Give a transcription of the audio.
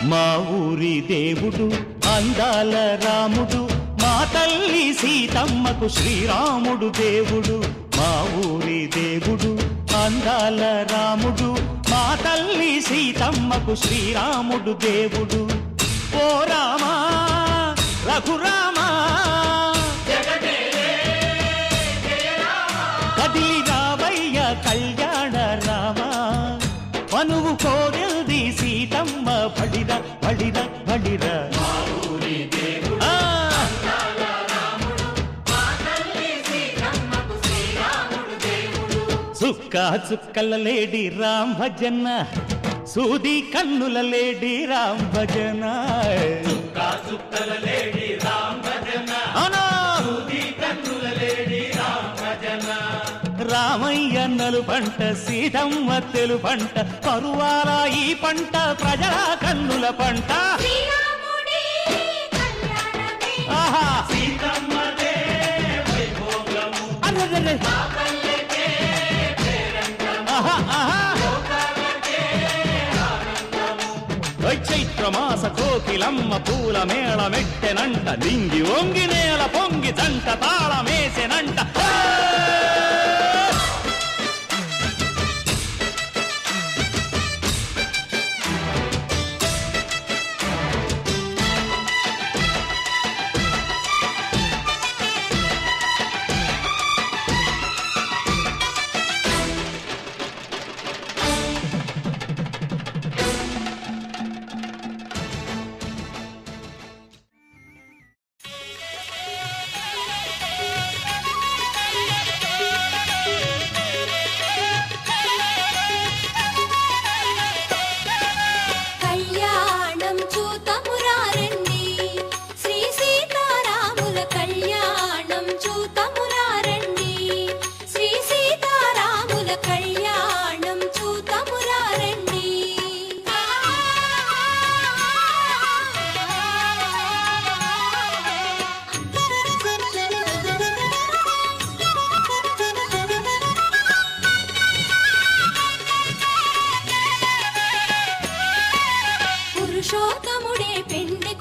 మా ఊరి దేవుడు అందాల రాముడు, మా తల్లి సీతమ్మకు శ్రీరాముడు దేవుడు. మా ఊరి దేవుడు అందాల రాముడు, మా తల్లి సీతమ్మకు శ్రీరాముడు దేవుడు. ఓ రామా రఘురామా కదిలి రావయ్య కళ్యాణ రామా, మనువు కోరెల్ది సీతమ్మ బడిర బడిర బడిర. చుక్క చుక్కల లేడి రామ్ భజన, సూది కన్నుల లేడి రామ్ భజన. చుక్కల లేడి రామ్ భజన, సూది కన్నుల లేడి రామ్ భజన. రామయ్య నలు పంట సీతమ్మ తెలు పంట, పరువాల ఈ పంట ప్రజల కన్నుల పంట. ఆహా సీతమ్మదే వైభోగము, చైత్రమాస కోకిలమ్మ పూల మేళ మెట్టెనంట, లింగి ఒంగి నేల పొంగి జంట తాళమేసెనంట. పురుషోత్తముడే పెండ్లి